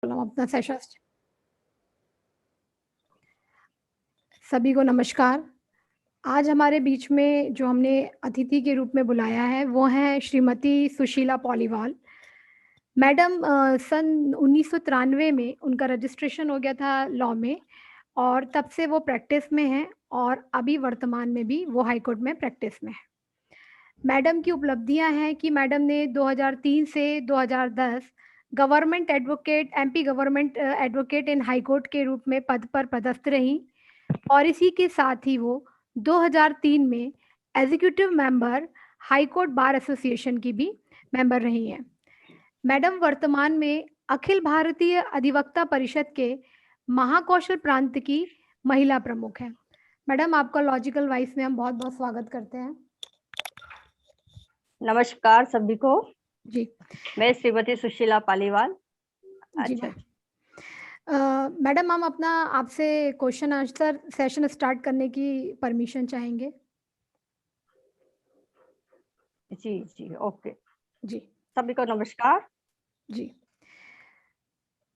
हम अपना सेशन। सभी को नमस्कार। आज हमारे बीच में जो हमने अतिथि के रूप में बुलाया है वो हैं श्रीमती सुशीला पॉलीवाल। मैडम सन 1993 में उनका रजिस्ट्रेशन हो गया था लॉ में और तब से वो प्रैक्टिस में हैं और अभी वर्तमान में भी वो हाई कोर्ट में प्रैक्टिस में है। मैडम की उपलब्धियां हैं कि मैडम ने 2003 से 2010 government advocate MP government advocate इन हाई कोर्ट के रूप में पद पर पदस्थ रहीं और इसी के साथ ही वो 2003 में executive member high court bar association की भी मेंबर रही हैं। मैडम वर्तमान में अखिल भारतीय अधिवक्ता परिषद के महाकौशल प्रांत की महिला प्रमुख हैं। मैडम आपका लॉजिकल वाइस में हम बहुत बहुत स्वागत करते हैं। नमस्कार सभी को। जी, मैं श्रीमती सुशीला पालीवाल। जी अच्छा, मैडम हम अपना आपसे क्वेश्चन आंसर सेशन स्टार्ट करने की परमिशन चाहेंगे। जी जी, ओके। जी सभी को नमस्कार। जी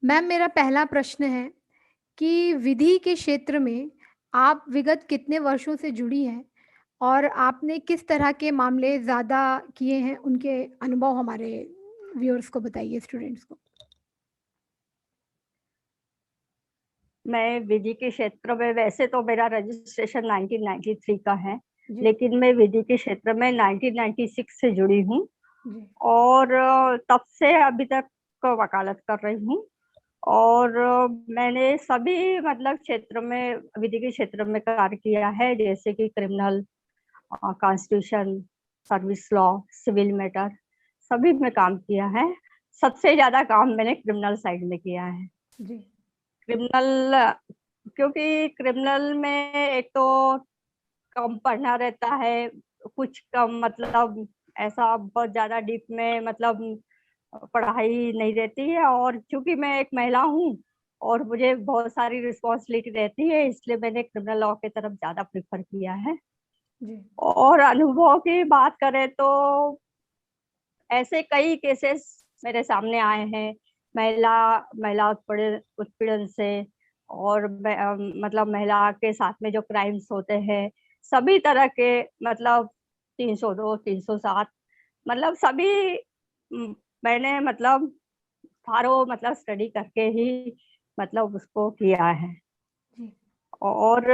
मैम, मेरा पहला प्रश्न है कि विधि के क्षेत्र में आप विगत कितने वर्षों से जुड़ी हैं और आपने किस तरह के मामले ज़्यादा किए हैं, उनके अनुभव हमारे व्यूअर्स को बताइए, स्टूडेंट्स को। मैं विधि के क्षेत्र में, वैसे तो मेरा रजिस्ट्रेशन 1993 का है, जी लेकिन मैं विधि के क्षेत्र में 1996 से जुड़ी हूँ जी और तब से अभी तक वकालत कर रही हूँ। और मैंने सभी मतलब क्षेत्र में, विधि के क्षेत्र में कार्य किया है, जैसे कि criminal, constitution, service law, civil matter, सभी में काम किया है। सबसे ज्यादा काम मैंने क्रिमिनल साइड में किया है। जी क्रिमिनल, क्योंकि क्रिमिनल में एक तो कम पढ़ना रहता है, कुछ कम मतलब ऐसा बहुत ज्यादा डीप में मतलब पढ़ाई नहीं रहती है। और चूंकि मैं एक महिला हूँ और मुझे बहुत सारी रिस्पॉन्सिबिलिटी रहती है, इसलिए मैंने क्रिमिनल लॉ की तरफ ज्यादा प्रेफर किया है। जी और अनुभव की बात करें तो ऐसे कई केसेस मेरे सामने आए हैं, महिला महिला उत्पीड़न से, और मतलब महिला के साथ में जो क्राइम्स होते हैं, सभी तरह के, मतलब 302, 307, मतलब सभी मैंने मतलब थारो मतलब स्टडी करके ही मतलब उसको किया है। जी और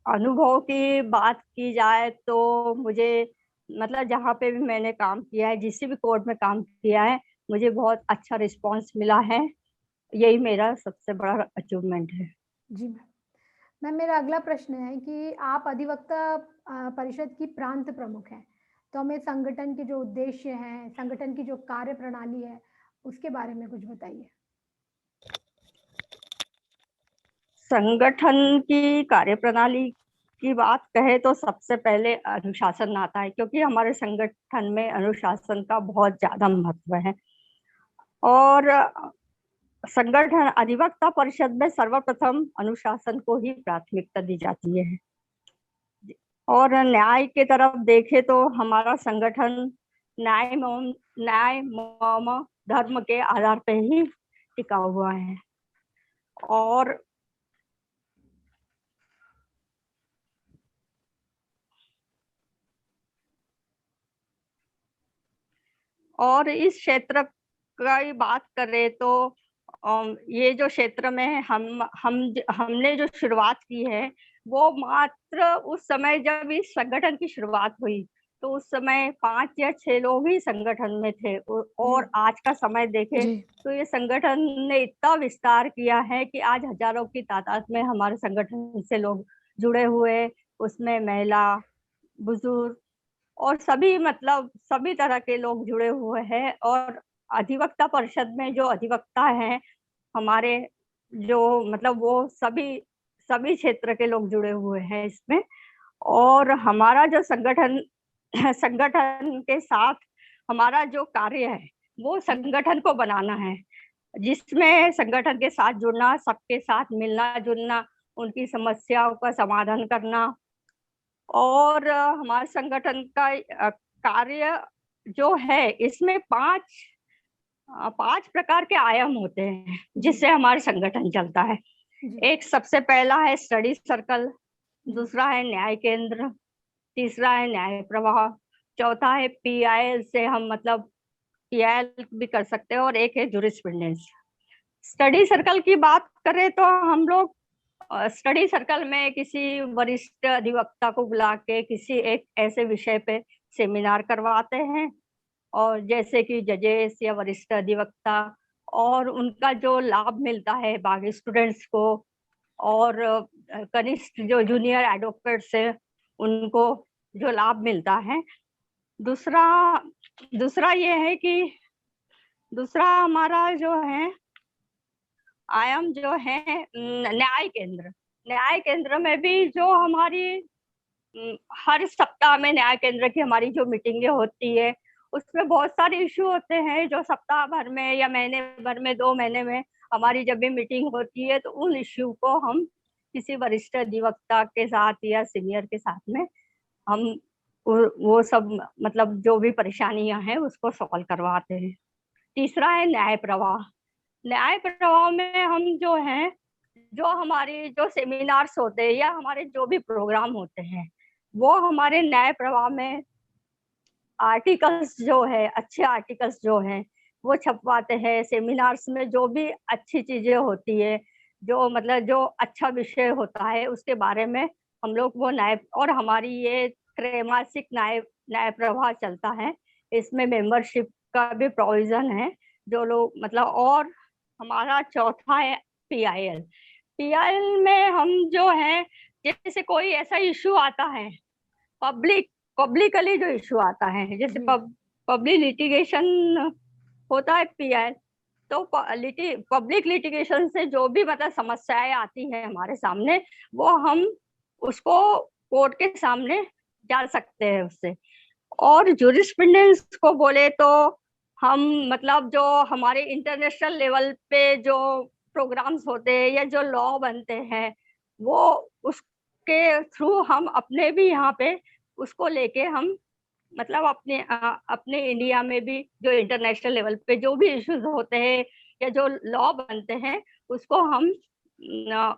अनुभव की बात की जाए तो मुझे मतलब जहाँ पे भी मैंने काम किया है, जिस भी कोर्ट में काम किया है, मुझे बहुत अच्छा रिस्पांस मिला है। यही मेरा सबसे बड़ा अचीवमेंट है। जी मैम। मैम, मेरा अगला प्रश्न है कि आप अधिवक्ता परिषद की प्रांत प्रमुख हैं, तो हमें संगठन के जो उद्देश्य हैं, संगठन की जो कार्य प्रणाली है, उसके बारे में कुछ बताइए। संगठन की कार्यप्रणाली की बात कहे तो सबसे पहले अनुशासन आता है, क्योंकि हमारे संगठन में अनुशासन का बहुत ज्यादा महत्व है। और संगठन अधिवक्ता परिषद में सर्वप्रथम अनुशासन को ही प्राथमिकता दी जाती है। और न्याय की तरफ देखे तो हमारा संगठन न्याय मौम धर्म के आधार पर ही टिका हुआ है। और इस क्षेत्र की बात करें तो ये जो क्षेत्र में हमने जो शुरुआत की है, वो मात्र उस समय जब इस संगठन की शुरुआत हुई तो उस समय 5 या 6 लोग ही संगठन में थे। जी और आज का समय देखें जी तो ये संगठन ने इतना विस्तार किया है कि आज हजारों की तादाद में हमारे संगठन से लोग जुड़े हुए, उसमें महिला, बुजुर्ग और सभी मतलब सभी तरह के लोग जुड़े हुए हैं। और अधिवक्ता परिषद में जो अधिवक्ता हैं हमारे, जो मतलब वो सभी सभी क्षेत्र के लोग जुड़े हुए हैं इसमें। और हमारा जो संगठन संगठन के साथ हमारा जो कार्य है, वो जी संगठन को बनाना है, जिसमें संगठन के साथ जुड़ना, सबके साथ मिलना जुलना, उनकी समस्याओं का समाधान करना। और हमारे संगठन का कार्य जो है, इसमें 5 5 प्रकार के आयाम होते हैं जिससे हमारे संगठन चलता है। जी। एक सबसे पहला है स्टडी सर्कल, जी। दूसरा है न्याय केंद्र, तीसरा है न्याय प्रवाह, चौथा है पीआईएल से हम मतलब पीआईएल भी कर सकते हैं, और एक है जूरिस्प्रूडेंस। स्टडी सर्कल की बात करें तो हम लोग स्टडी सर्कल में किसी वरिष्ठ अधिवक्ता को बुला के किसी एक ऐसे विषय पे सेमिनार करवाते हैं, और जैसे कि जजेस या वरिष्ठ अधिवक्ता, और उनका जो लाभ मिलता है बाकी स्टूडेंट्स को, और कनिष्ठ जो जूनियर एडवोकेट्स है उनको जो लाभ मिलता है। दूसरा दूसरा ये है कि दूसरा हमारा जो है आयाम जो है न्याय केंद्र। न्याय केंद्र में भी जो हमारी हर सप्ताह में न्याय केंद्र की हमारी जो मीटिंगें होती है, उसमें बहुत सारे इशू होते हैं जो सप्ताह भर में या महीने भर में 2 महीने में हमारी जब भी मीटिंग होती है, तो उन इश्यू को हम किसी वरिष्ठ अधिवक्ता के साथ या सीनियर के साथ में हम वो सब मतलब जो भी परेशानियां हैं उसको सॉल्व करवाते हैं। तीसरा है न्याय प्रवाह। न्याय प्रवाह में हम जो हैं, जो हमारे जो सेमिनार्स होते हैं या हमारे जो भी प्रोग्राम होते हैं, वो हमारे न्याय प्रवाह में आर्टिकल्स जो है, अच्छे आर्टिकल्स जो हैं वो छपवाते हैं। सेमिनार्स में जो भी अच्छी चीजें होती है, जो मतलब जो अच्छा विषय होता है उसके बारे में हम लोग वो न्याय, और हमारी ये त्रैमासिक न्याय न्याय प्रवाह चलता है। इसमें मेंबरशिप का भी प्रोविजन है जो लोग मतलब। और हमारा चौथा है पीआईएल। पीआईएल में हम जो है, जैसे कोई ऐसा इशू आता है पब्लिकली जो इशू आता है, जैसे जी। पब्लिक लिटिगेशन होता है पीआईएल, तो पब्लिक लिटिगेशन से जो भी मतलब समस्याएं आती हैं हमारे सामने, वो हम उसको कोर्ट के सामने डाल सकते हैं उससे। और जूरिस्प्रूडेंस को बोले तो हम मतलब जो हमारे इंटरनेशनल लेवल पे जो प्रोग्राम्स होते हैं या जो लॉ बनते हैं, वो उसके थ्रू हम अपने भी यहाँ पे उसको लेके हम मतलब अपने इंडिया में भी जो इंटरनेशनल लेवल पे जो भी इश्यूज होते हैं या जो लॉ बनते हैं, उसको हम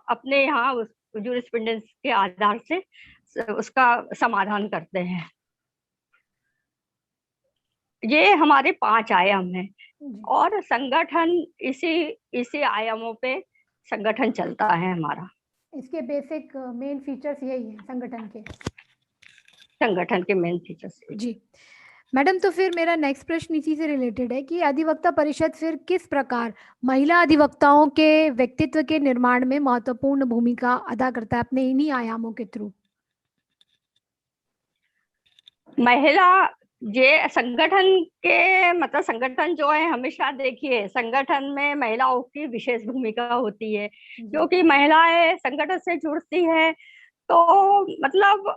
अपने यहाँ उस जूरिस्प्रूडेंस के आधार से उसका समाधान करते हैं। ये हमारे 5 आयाम हैं, जी। और संगठन इसी इसी आयामों पे संगठन चलता है हमारा। इसके बेसिक मेन फीचर्स यही हैं संगठन के। संगठन के मेन फीचर्स। जी। मैडम, तो फिर मेरा नेक्स्ट प्रश्न इसी से रिलेटेड है कि अधिवक्ता परिषद फिर किस प्रकार महिला अधिवक्ताओं के व्यक्तित्व के निर्माण में महत्वपूर्ण भूमिका अदा करता है अपने इन्हीं आयामों के थ्रू? महिला ये संगठन के मतलब संगठन जो है, हमेशा देखिए संगठन में महिलाओं की विशेष भूमिका होती है, जी। क्योंकि महिलाएं संगठन से जुड़ती हैं तो मतलब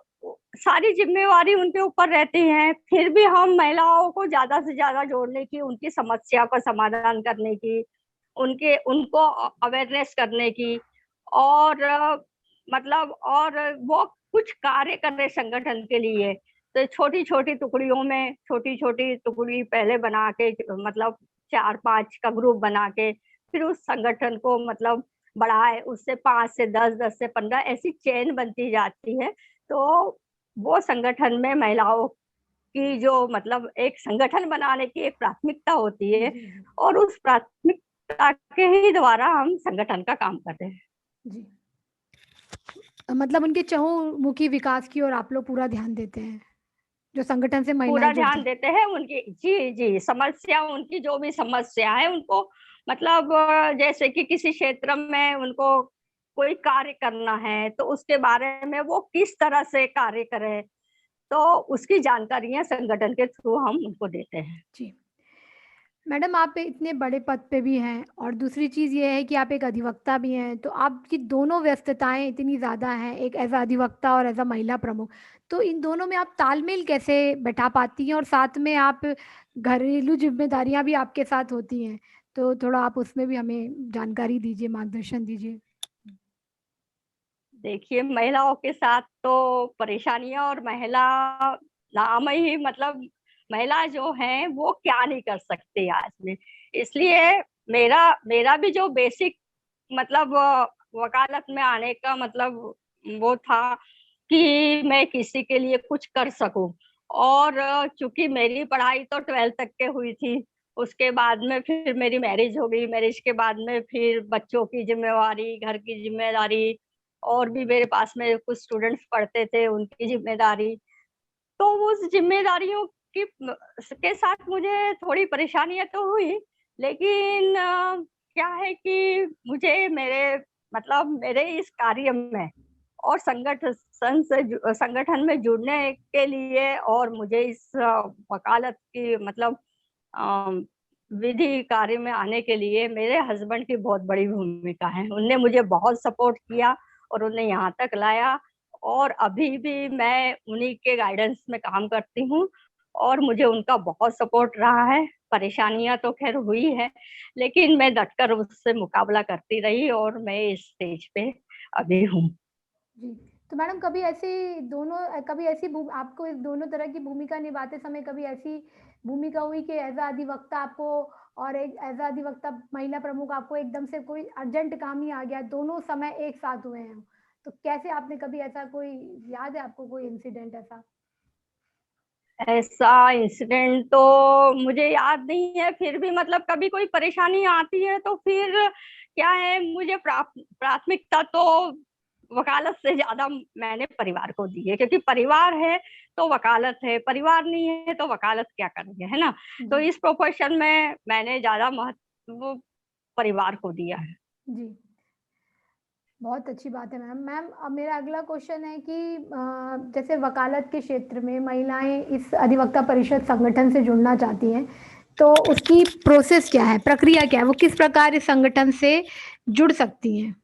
सारी जिम्मेवारी उनके ऊपर रहती है। फिर भी हम महिलाओं को ज्यादा से ज्यादा जोड़ने की, उनकी समस्या का समाधान करने की, उनके उनको अवेयरनेस करने की, और मतलब और वो कुछ कार्य कर रहे संगठन के लिए, तो छोटी छोटी टुकड़ियों में छोटी छोटी टुकड़ी पहले बना के मतलब 4-5 का ग्रुप बना के फिर उस संगठन को मतलब बढ़ाए, उससे 5 से 10, 10 से 15 ऐसी चेन बनती जाती है। तो वो संगठन में महिलाओं की जो मतलब एक संगठन बनाने की एक प्राथमिकता होती है, जी। जी। और उस प्राथमिकता के ही द्वारा हम संगठन का काम करते हैं। जी। मतलब उनके चहुमुखी विकास की ओर आप लोग पूरा ध्यान देते हैं, जो संगठन से महिलाएं पूरा जुड़ ध्यान जाए। देते हैं उनकी, जी जी, समस्या, उनकी जो भी समस्या है उनको मतलब जैसे कि किसी क्षेत्र में उनको कोई कार्य करना है तो उसके बारे में वो किस तरह से कार्य करें, तो उसकी जानकारियां संगठन के थ्रू हम उनको देते हैं। जी। मैडम, आप इतने बड़े पद पे भी हैं और दूसरी चीज़ ये है कि आप एक अधिवक्ता भी हैं, तो आपकी दोनों व्यस्तताएं इतनी ज़्यादा हैं, एक एज अ अधिवक्ता और एज अ महिला प्रमुख, तो इन दोनों में आप तालमेल कैसे बैठा पाती हैं और साथ में आप घरेलू जिम्मेदारियां भी आपके साथ होती हैं, तो थोड़ा आप उसमें भी हमें जानकारी दीजिए, मार्गदर्शन दीजिए। देखिए महिलाओं के साथ तो परेशानियां, और महिला नाम ही मतलब महिला जो है वो क्या नहीं कर सकती आज में। इसलिए मेरा मेरा भी जो बेसिक मतलब वकालत में आने का मतलब वो था कि मैं किसी के लिए कुछ कर सकूं। और चूंकि मेरी पढ़ाई तो 12th तक के हुई थी, उसके बाद में फिर मेरी मैरिज हो गई। मैरिज के बाद में फिर बच्चों की जिम्मेवारी, घर की जिम्मेदारी, और भी मेरे पास में कुछ स्टूडेंट्स पढ़ते थे उनकी जिम्मेदारी। तो उस जिम्मेदारियों की के साथ मुझे थोड़ी परेशानियां तो हुई, लेकिन क्या है कि मुझे मेरे मतलब मेरे इस कार्य में और संगठन में जुड़ने के लिए, और मुझे इस वकालत की मतलब अ, विधि कार्य में आने के लिए मेरे हस्बैंड की बहुत बड़ी भूमिका है। उनने मुझे बहुत सपोर्ट किया और उन्हें यहाँ तक लाया, और अभी भी मैं उन्हीं के गाइडेंस में काम करती हूँ, और मुझे उनका बहुत सपोर्ट रहा है। परेशानियां तो खैर हुई है, लेकिन मैं डटकर उससे मुकाबला करती रही, और मैं इस स्टेज पे अभी हूँ। जी। तो मैडम कभी ऐसी कभी ऐसी आपको इस दोनों तरह की भूमिका निभाते समय कभी ऐसी भूमिका हुई कि एज़ अ अधिवक्ता आपको और एक एज़ अ अधिवक्ता महिला प्रमुख आपको एकदम से कोई अर्जेंट काम ही आ गया, दोनों समय एक साथ हुए हैं? तो कैसे आपने कभी ऐसा कोई याद है आपको कोई इंसिडेंट ऐसा? ऐसा इंसिडेंट तो मुझे याद नहीं है, फिर भी मतलब कभी कोई परेशानी आती है तो फिर क्या है, मुझे प्राथमिकता तो वकालत से ज्यादा मैंने परिवार को दी है, क्योंकि परिवार है तो वकालत है, परिवार नहीं है तो वकालत क्या करेंगे, है ना। तो जी, इस प्रोफेशन में मैंने ज्यादा महत्व परिवार को दिया है। जी। बहुत अच्छी बात है मैम। मैम अब मेरा अगला क्वेश्चन है कि जैसे वकालत के क्षेत्र में महिलाएं इस अधिवक्ता परिषद संगठन से जुड़ना चाहती हैं, तो उसकी प्रोसेस क्या है, प्रक्रिया क्या है, वो किस प्रकार इस संगठन से जुड़ सकती हैं?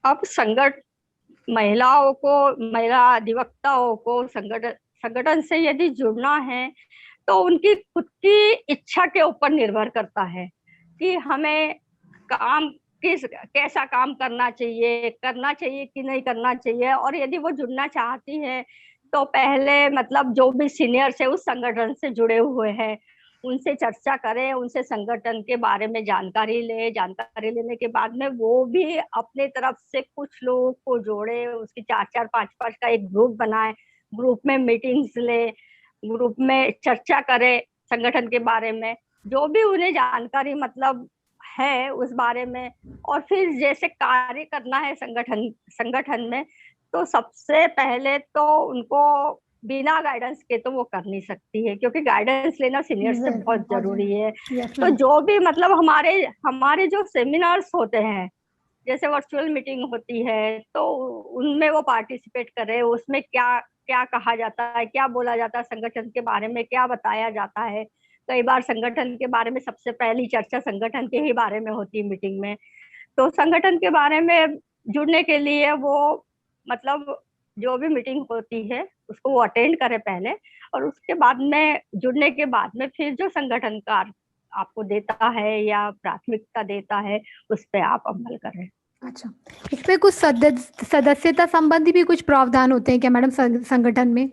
अब महिलाओं को, महिला अधिवक्ताओं को संगठन संगठन से यदि जुड़ना है तो उनकी खुद की इच्छा के ऊपर निर्भर करता है कि हमें काम कैसा काम करना चाहिए कि नहीं करना चाहिए। और यदि वो जुड़ना चाहती है तो पहले मतलब जो भी सीनियर्स है उस संगठन से जुड़े हुए हैं उनसे चर्चा करें, उनसे संगठन के बारे में जानकारी ले। जानकारी लेने के बाद में वो भी अपने तरफ से कुछ लोगों को जोड़े, उसकी 4-4 5-5 का एक ग्रुप बनाए, ग्रुप में मीटिंग्स ले, ग्रुप में चर्चा करे संगठन के बारे में, जो भी उन्हें जानकारी मतलब है उस बारे में। और फिर जैसे कार्य करना है संगठन संगठन में, तो सबसे पहले तो उनको बिना गाइडेंस के तो वो कर नहीं सकती है, क्योंकि गाइडेंस लेना सीनियर से बहुत बहुत जरूरी है। जरूरी। यस तो मैम। जो भी मतलब हमारे हमारे जो सेमिनार्स होते हैं, जैसे वर्चुअल मीटिंग होती है, तो उनमें वो पार्टिसिपेट करे। उसमें क्या क्या कहा जाता है, क्या बोला जाता है, संगठन के बारे में क्या बताया जाता है। कई बार संगठन के बारे में सबसे पहली चर्चा संगठन के ही बारे में होती है मीटिंग में। तो संगठन के बारे में जुड़ने के लिए वो मतलब जो भी मीटिंग होती है उसको वो अटेंड करे पहले, और उसके बाद में जुड़ने के बाद में फिर जो संगठनकार आपको देता है या प्राथमिकता देता है उस पर आप अमल करें। अच्छा, इसमें कुछ सदस्यता संबंधी भी कुछ प्रावधान होते हैं क्या मैडम संगठन में?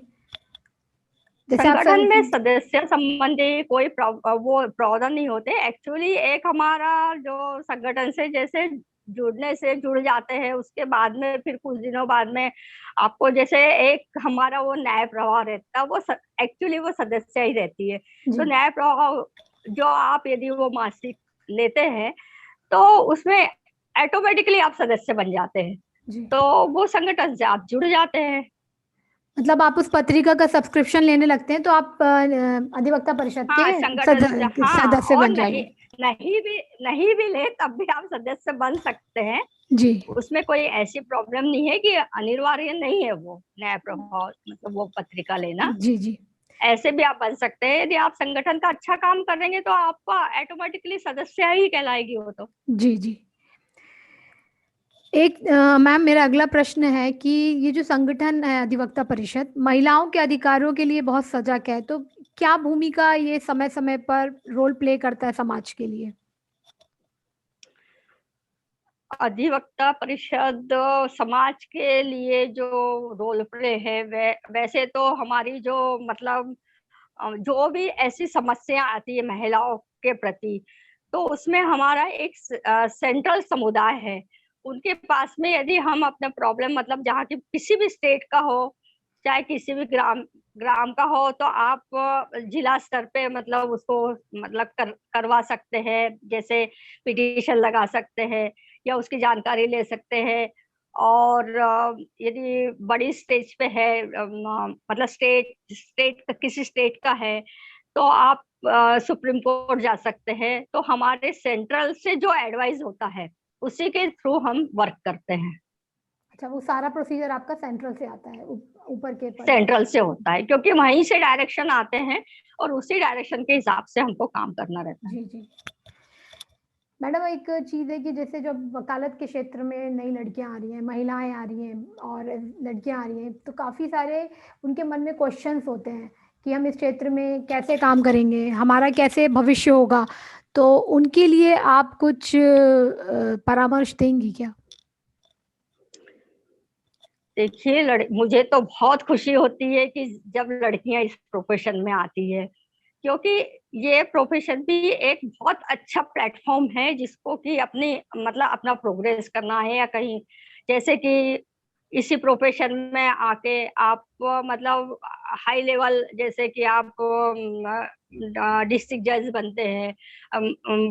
जैसे आप संगठन में सदस्य संबंधी कोई वो प्रावधान नहीं होते एक्चुअली। एक हमारा जो संगठन से जैसे जुड़ने से जुड़ जाते हैं, उसके बाद में फिर कुछ दिनों बाद में आपको जैसे एक हमारा वो न्याय प्रवाह रहता है, वो एक्चुअली वो सदस्य ही रहती है। तो जी, न्याय प्रवाह जो आप यदि वो मासिक लेते हैं तो उसमें ऑटोमेटिकली आप सदस्य बन जाते हैं, जी। तो वो संगठन से आप जुड़ जाते हैं। मतलब आप उस पत्रिका का सब्सक्रिप्शन लेने लगते हैं तो आप अधिवक्ता परिषद हाँ, के संगठन से, हाँ। सदस्य और बन जाएंगे। नहीं भी ले तब भी आप सदस्य बन सकते हैं। जी, उसमें कोई ऐसी प्रॉब्लम नहीं है कि अनिवार्य नहीं है वो न्याय प्रभाव मतलब वो पत्रिका लेना। जी, जी। ऐसे भी आप बन सकते हैं। यदि आप संगठन का अच्छा काम करेंगे तो आपका ऑटोमेटिकली सदस्य ही कहलाएगी वो तो। जी, जी। एक मैम मेरा अगला प्रश्न है कि ये जो संगठन है अधिवक्ता परिषद महिलाओं के अधिकारों के लिए बहुत सजग है, तो क्या भूमिका ये समय समय पर रोल प्ले करता है समाज के लिए? अधिवक्ता परिषद समाज के लिए जो रोल प्ले है, वैसे तो हमारी जो मतलब जो भी ऐसी समस्या आती है महिलाओं के प्रति, तो उसमें हमारा एक सेंट्रल समुदाय है। उनके पास में यदि हम अपना प्रॉब्लम मतलब जहाँ की किसी भी स्टेट का हो, चाहे किसी भी ग्राम ग्राम का हो, तो आप जिला स्तर पे मतलब उसको मतलब करवा सकते हैं। जैसे पिटीशन लगा सकते हैं या उसकी जानकारी ले सकते हैं। और यदि बड़ी स्टेज पे है, मतलब स्टेट स्टेट किसी स्टेट का है, तो आप सुप्रीम कोर्ट जा सकते हैं। तो हमारे सेंट्रल से जो एडवाइस होता है उसी के थ्रू हम वर्क करते हैं। अच्छा, वो सारा प्रोसीजर आपका सेंट्रल से आता है, ऊपर के पद से? सेंट्रल से होता है, क्योंकि वहीं से डायरेक्शन आते हैं और उसी डायरेक्शन के हिसाब से हमको काम करना रहता है। जी जी। मैडम, एक चीज़ है कि जैसे जब वकालत के क्षेत्र में नई लड़कियां आ रही हैं, महिलाएं आ रही हैं और लड़कियां आ रही हैं, तो काफ़ी सारे उनके मन में क्वेश्चंस होते हैं कि हम इस क्षेत्र में कैसे काम करेंगे, हमारा कैसे भविष्य होगा। तो उनके लिए आप कुछ परामर्श देंगी क्या? देखिए, मुझे तो बहुत खुशी होती है कि जब लड़कियां इस प्रोफेशन में आती है, क्योंकि ये प्रोफेशन भी एक बहुत अच्छा प्लेटफॉर्म है जिसको कि अपनी मतलब अपना प्रोग्रेस करना है, या कहीं जैसे कि इसी प्रोफेशन में आके आप मतलब हाई लेवल, जैसे कि आप डिस्ट्रिक्ट जज बनते हैं,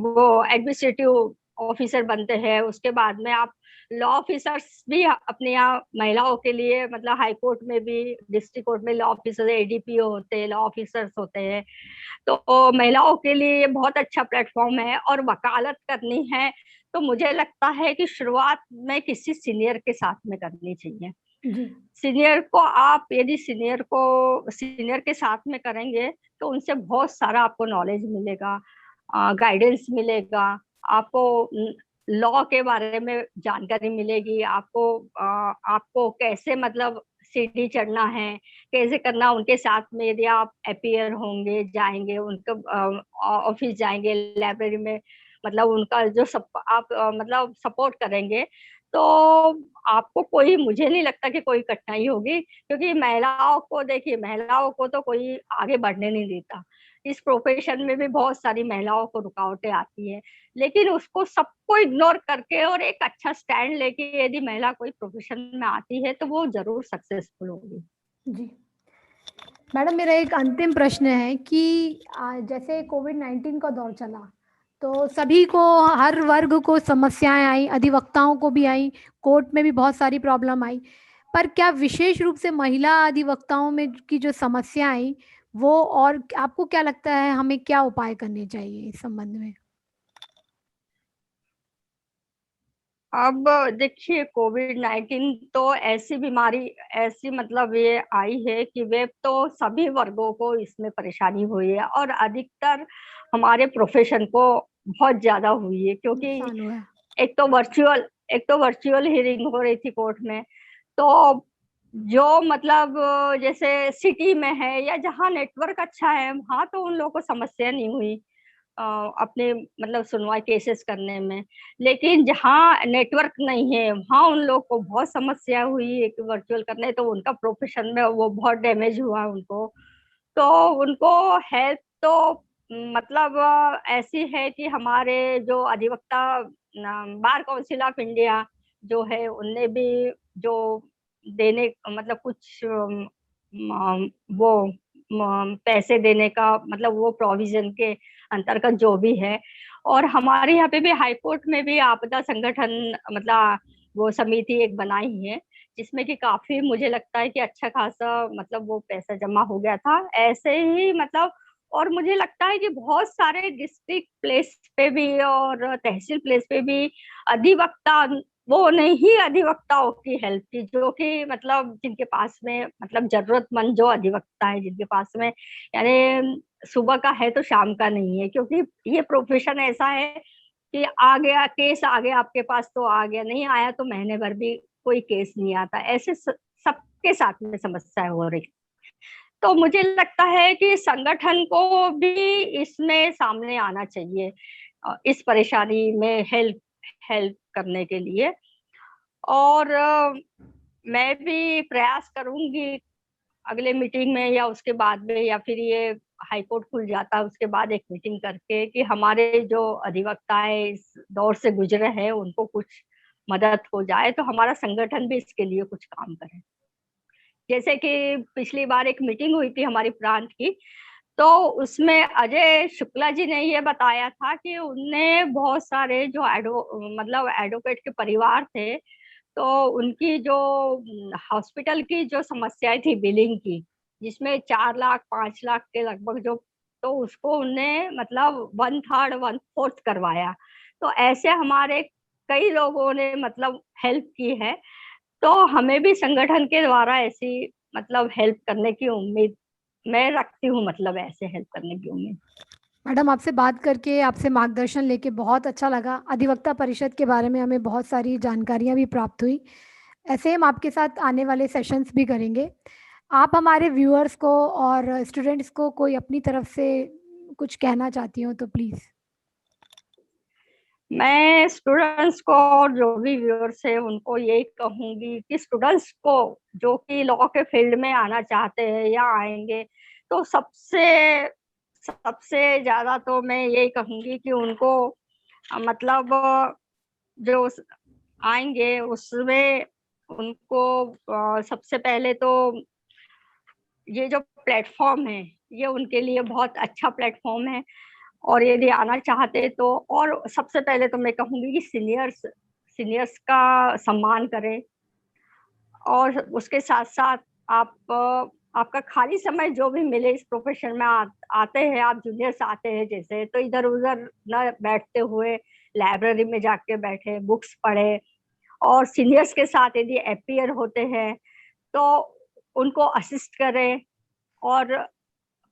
वो एडमिनिस्ट्रेटिव ऑफिसर बनते हैं, उसके बाद में आप लॉ ऑफिसर्स भी अपने यहाँ महिलाओं के लिए मतलब हाई कोर्ट में भी, डिस्ट्रिक्ट कोर्ट में लॉ ऑफिसर एडीपीओ होते हैं, लॉ ऑफिसर्स होते हैं। तो महिलाओं के लिए ये बहुत अच्छा प्लेटफॉर्म है। और वकालत करनी है तो मुझे लगता है कि शुरुआत में किसी सीनियर के साथ में करनी चाहिए। जी सीनियर को आप यदि सीनियर के साथ में करेंगे तो उनसे बहुत सारा आपको नॉलेज मिलेगा, गाइडेंस मिलेगा, आपको लॉ के बारे में जानकारी मिलेगी, आपको कैसे मतलब सीढ़ी चढ़ना है, कैसे करना। उनके साथ में यदि आप अपीयर होंगे, जाएंगे उनके ऑफिस जाएंगे, लाइब्रेरी में, मतलब उनका जो आप मतलब सपोर्ट करेंगे, तो आपको कोई, मुझे नहीं लगता कि कोई कठिनाई होगी। क्योंकि महिलाओं को देखिए, महिलाओं को तो कोई आगे बढ़ने नहीं देता। इस प्रोफेशन में भी बहुत सारी महिलाओं को रुकावटें आती है, लेकिन उसको सबको इग्नोर करके और एक अच्छा स्टैंड लेके यदि महिला कोई प्रोफेशन में आती है तो वो जरूर सक्सेसफुल होगी। जी। मैडम, मेरा एक अंतिम प्रश्न है कि जैसे कोविड-19 का दौर चला, तो सभी को, हर वर्ग को समस्याएं आई, अधिवक्ताओं को भी आई, कोर्ट में भी बहुत सारी प्रॉब्लम आई। पर क्या विशेष रूप से महिला अधिवक्ताओं में की जो समस्या आई, वो, और आपको क्या लगता है हमें क्या उपाय करने चाहिए इस संबंध में? अब देखिए, कोविड-19 तो ऐसी बीमारी, ऐसी मतलब ये आई है कि वे तो सभी वर्गों को इसमें परेशानी हुई है, और अधिकतर हमारे प्रोफेशन को बहुत ज्यादा हुई है। क्योंकि नुकसान हुआ है। एक तो वर्चुअल हियरिंग हो रही थी कोर्ट में। तो जो मतलब जैसे सिटी में है या जहाँ नेटवर्क अच्छा है, वहाँ तो उन लोगों को समस्या नहीं हुई अ, अपने मतलब सुनवाई केसेस करने में। लेकिन जहाँ नेटवर्क नहीं है वहाँ उन लोग को बहुत समस्या हुई है कि वर्चुअल करने, तो उनका प्रोफेशन में वो बहुत डैमेज हुआ उनको। तो उनको हेल्प तो मतलब ऐसी है कि हमारे जो अधिवक्ता बार काउंसिल ऑफ इंडिया जो है, उनने भी जो देने मतलब कुछ वो पैसे देने का मतलब वो प्रोविजन के अंतर्गत जो भी है। और हमारे यहाँ पे भी हाई कोर्ट में भी आपदा संगठन मतलब वो समिति एक बनाई है, जिसमें कि काफी मुझे लगता है कि अच्छा खासा मतलब वो पैसा जमा हो गया था ऐसे ही मतलब। और मुझे लगता है कि बहुत सारे डिस्ट्रिक्ट प्लेस पे भी और तहसील प्लेस पे भी अधिवक्ता, वो नहीं अधिवक्ताओं की हेल्प की, जो कि मतलब जिनके पास में मतलब जरूरतमंद जो अधिवक्ता है जिनके पास में, यानी सुबह का है तो शाम का नहीं है। क्योंकि ये प्रोफेशन ऐसा है कि आ गया केस, आ गया आपके पास तो आ गया, नहीं आया तो महीने भर भी कोई केस नहीं आता। ऐसे सबके साथ में समस्या हो रही। तो मुझे लगता है कि संगठन को भी इसमें सामने आना चाहिए, इस परेशानी में हेल्प हेल्प करने के लिए। और मैं भी प्रयास करूंगी अगले मीटिंग में या उसके बाद में, या फिर ये हाई कोर्ट खुल जाता है उसके बाद एक मीटिंग करके, कि हमारे जो अधिवक्ताएं इस दौर से गुजरे हैं उनको कुछ मदद हो जाए, तो हमारा संगठन भी इसके लिए कुछ काम करे। जैसे कि पिछली बार एक मीटिंग हुई थी हमारी प्रांत की, तो उसमें अजय शुक्ला जी ने ये बताया था कि उनने बहुत सारे जो मतलब एडवोकेट के परिवार थे, तो उनकी जो हॉस्पिटल की जो समस्याएं थी बिलिंग की, जिसमें 4 लाख 5 लाख के लगभग जो, तो उसको उनने मतलब 1/3 1/4 करवाया। तो ऐसे हमारे कई लोगों ने मतलब हेल्प की है। तो हमें भी संगठन के द्वारा ऐसी मतलब हेल्प करने की उम्मीद मैं रखती हूँ, मतलब ऐसे हेल्प करने की उम्मीद। मैडम, आपसे बात करके, आपसे मार्गदर्शन लेके बहुत अच्छा लगा। अधिवक्ता परिषद के बारे में हमें बहुत सारी जानकारियां भी प्राप्त हुई। ऐसे हम आपके साथ आने वाले सेशंस भी करेंगे। आप हमारे व्यूअर्स को और स्टूडेंट्स को कोई अपनी तरफ से कुछ कहना चाहती हो तो प्लीज़। मैं स्टूडेंट्स को और जो भी व्यूअर्स है उनको यही कहूंगी कि स्टूडेंट्स को जो कि लॉ के फील्ड में आना चाहते हैं या आएंगे, तो सबसे सबसे ज्यादा तो मैं यही कहूंगी कि उनको मतलब जो आएंगे उसमें उनको सबसे पहले तो ये जो प्लेटफॉर्म है ये उनके लिए बहुत अच्छा प्लेटफॉर्म है। और यदि आना चाहते तो, और सबसे पहले तो मैं कहूंगी कि सीनियर्स सीनियर्स का सम्मान करें। और उसके साथ साथ आप आपका खाली समय जो भी मिले इस प्रोफेशन में आते हैं, आप जूनियर्स आते हैं जैसे, तो इधर उधर न बैठते हुए लाइब्रेरी में जाके बैठे, बुक्स पढ़े। और सीनियर्स के साथ यदि अपीयर होते हैं तो उनको असिस्ट करें, और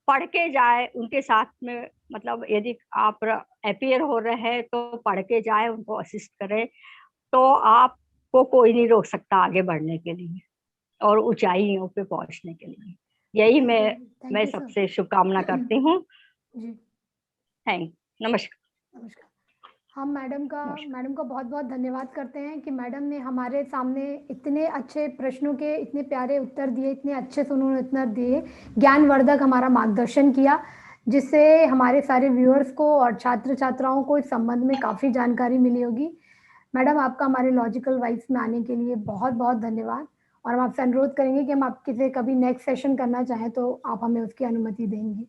पढ़ के जाए उनके साथ में। मतलब यदि आप अपीयर हो रहे हैं तो पढ़ के जाए, उनको असिस्ट करें, तो आपको कोई नहीं रोक सकता आगे बढ़ने के लिए और ऊंचाइयों पे पहुंचने के लिए। यही थैंक मैं यू सर। सबसे शुभकामना करती हूँ। जी, थैंक नमस्कार। नमस्कार। हम नमस्कार। मैडम का बहुत बहुत धन्यवाद करते हैं कि मैडम ने हमारे सामने इतने अच्छे प्रश्नों के इतने प्यारे उत्तर दिए, इतने अच्छे से उन्होंने उत्तर दिए, ज्ञानवर्धक हमारा मार्गदर्शन किया, जिससे हमारे सारे व्यूअर्स को और छात्र छात्राओं को इस संबंध में काफ़ी जानकारी मिली होगी। मैडम, आपका हमारे लॉजिकल वाइज में आने के लिए बहुत बहुत धन्यवाद। और हम आपसे अनुरोध करेंगे कि हम आपके से कभी नेक्स्ट सेशन करना चाहें तो आप हमें उसकी अनुमति देंगी।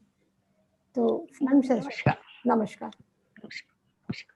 तो मैम, नमस्कार। नमस्कार। नमस्कार।